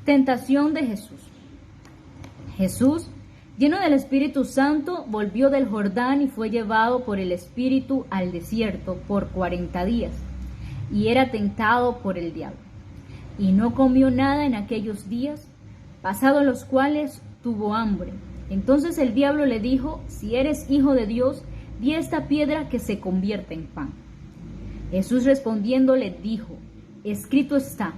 Tentación de Jesús. Jesús, lleno del Espíritu Santo, volvió del Jordán y fue llevado por el Espíritu al desierto por 40 días, y era tentado por el diablo. Y no comió nada en aquellos días, pasados los cuales tuvo hambre. Entonces el diablo le dijo: si eres hijo de Dios, di a esta piedra que se convierta en pan. Jesús respondiendo le dijo: escrito está,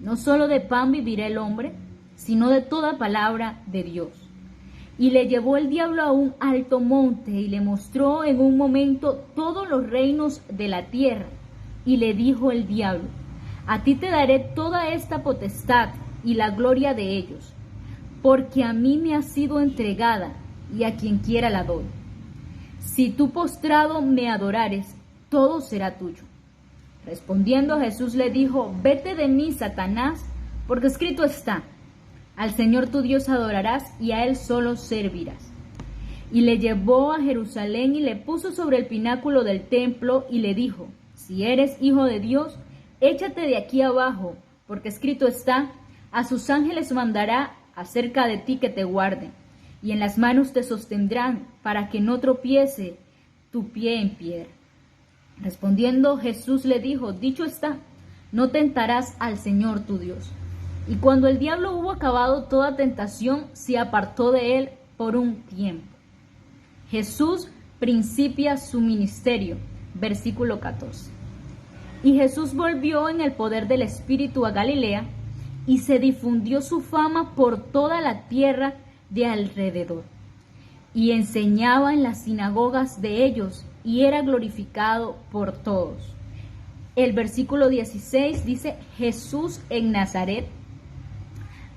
no solo de pan vivirá el hombre, sino de toda palabra de Dios. Y le llevó el diablo a un alto monte y le mostró en un momento todos los reinos de la tierra. Y le dijo el diablo: a ti te daré toda esta potestad y la gloria de ellos, porque a mí me ha sido entregada y a quien quiera la doy. Si tú postrado me adorares, todo será tuyo. Respondiendo Jesús le dijo: vete de mí, Satanás, porque escrito está: al Señor tu Dios adorarás y a Él solo servirás. Y le llevó a Jerusalén y le puso sobre el pináculo del templo y le dijo: si eres hijo de Dios, échate de aquí abajo, porque escrito está: a sus ángeles mandará acerca de ti que te guarden, y en las manos te sostendrán, para que no tropiece tu pie en piedra. Respondiendo Jesús le dijo: dicho está, no tentarás al Señor tu Dios. Y cuando el diablo hubo acabado toda tentación, se apartó de él por un tiempo. Jesús principia su ministerio, versículo 14. Y Jesús volvió en el poder del Espíritu a Galilea, y se difundió su fama por toda la tierra de alrededor. Y enseñaba en las sinagogas de ellos, y era glorificado por todos. El versículo 16 dice: Jesús en Nazaret.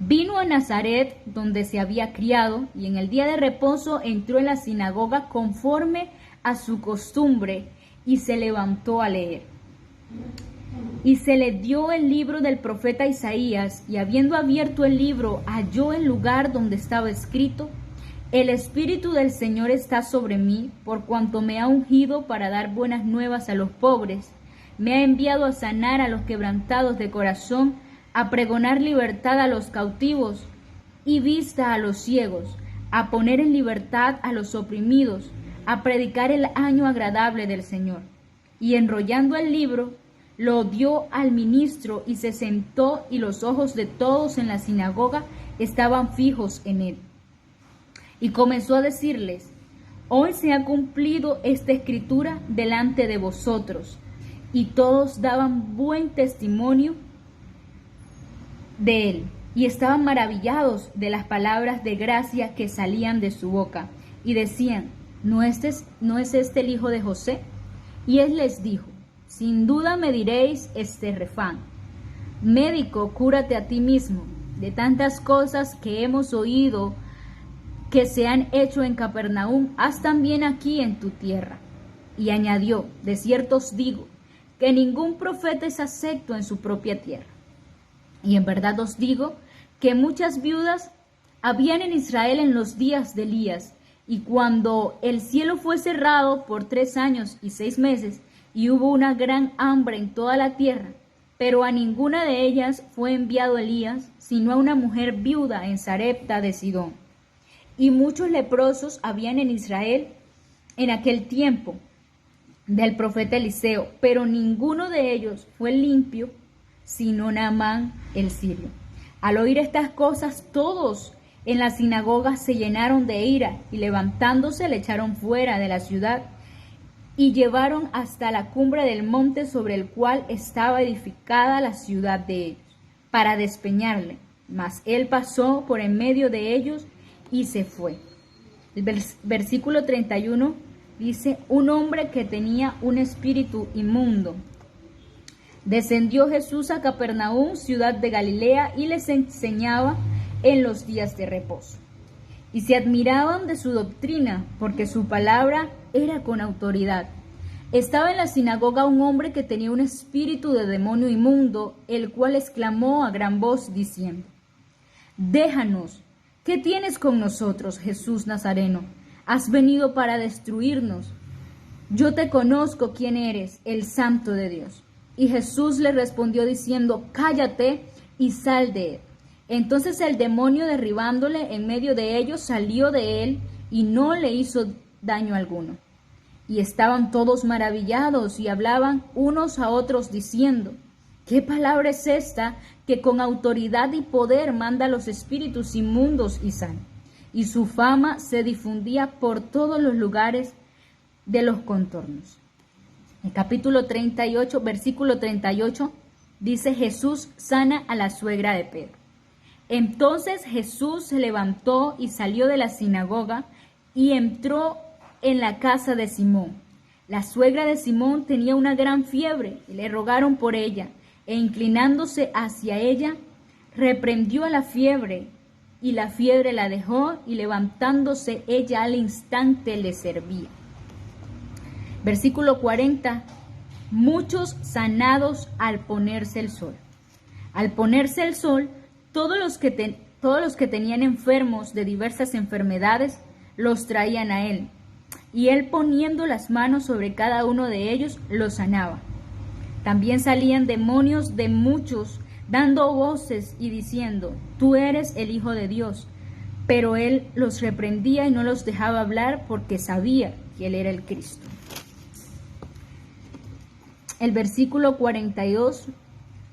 Vino a Nazaret, donde se había criado, y en el día de reposo entró en la sinagoga conforme a su costumbre, y se levantó a leer. Y se le dio el libro del profeta Isaías, y habiendo abierto el libro, halló el lugar donde estaba escrito: el Espíritu del Señor está sobre mí, por cuanto me ha ungido para dar buenas nuevas a los pobres. Me ha enviado a sanar a los quebrantados de corazón, a pregonar libertad a los cautivos y vista a los ciegos, a poner en libertad a los oprimidos, a predicar el año agradable del Señor. Y enrollando el libro, lo dio al ministro y se sentó, y los ojos de todos en la sinagoga estaban fijos en él. Y comenzó a decirles: hoy se ha cumplido esta escritura delante de vosotros. Y todos daban buen testimonio de él, y estaban maravillados de las palabras de gracia que salían de su boca, y decían: ¿No es este el hijo de José? Y él les dijo: sin duda me diréis este refrán: médico, cúrate a ti mismo, de tantas cosas que hemos oído que se han hecho en Capernaum, haz también aquí en tu tierra. Y añadió: de cierto os digo, que ningún profeta es acepto en su propia tierra. Y en verdad os digo, que muchas viudas habían en Israel en los días de Elías, y cuando el cielo fue cerrado por 3 años y 6 meses, y hubo una gran hambre en toda la tierra, pero a ninguna de ellas fue enviado Elías, sino a una mujer viuda en Sarepta de Sidón. Y muchos leprosos habían en Israel en aquel tiempo del profeta Eliseo, pero ninguno de ellos fue limpio, sino Naamán el sirio. Al oír estas cosas, todos en la sinagoga se llenaron de ira, y levantándose le echaron fuera de la ciudad, y llevaron hasta la cumbre del monte sobre el cual estaba edificada la ciudad de ellos, para despeñarle. Mas él pasó por en medio de ellos y se fue. El versículo 31 dice: un hombre que tenía un espíritu inmundo. Descendió Jesús a Capernaum, ciudad de Galilea, y les enseñaba en los días de reposo. Y se admiraban de su doctrina, porque su palabra era con autoridad. Estaba en la sinagoga un hombre que tenía un espíritu de demonio inmundo, el cual exclamó a gran voz diciendo: déjanos, ¿qué tienes con nosotros, Jesús Nazareno? ¿Has venido para destruirnos? Yo te conozco quién eres, el Santo de Dios. Y Jesús le respondió diciendo: cállate y sal de él. Entonces el demonio, derribándole en medio de ellos, salió de él y no le hizo daño alguno. Y estaban todos maravillados y hablaban unos a otros diciendo: ¿qué palabra es esta que con autoridad y poder manda a los espíritus inmundos y sana? Y su fama se difundía por todos los lugares de los contornos. El capítulo 38, versículo 38, dice: Jesús sana a la suegra de Pedro. Entonces Jesús se levantó y salió de la sinagoga y entró en la casa de Simón. La suegra de Simón tenía una gran fiebre y le rogaron por ella, e inclinándose hacia ella, reprendió a la fiebre, y la fiebre la dejó, y levantándose ella al instante le servía. Versículo 40. Muchos sanados al ponerse el sol. Al ponerse el sol, todos los que tenían enfermos de diversas enfermedades los traían a él, y él, poniendo las manos sobre cada uno de ellos, los sanaba. También salían demonios de muchos, dando voces y diciendo: tú eres el Hijo de Dios. Pero él los reprendía y no los dejaba hablar, porque sabía que él era el Cristo. El versículo 42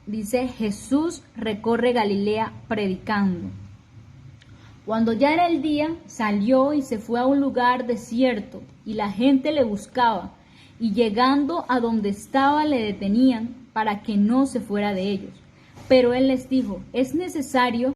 dice: Jesús recorre Galilea predicando. Cuando ya era el día, salió y se fue a un lugar desierto, y la gente le buscaba, y llegando a donde estaba le detenían para que no se fuera de ellos. Pero él les dijo: es necesario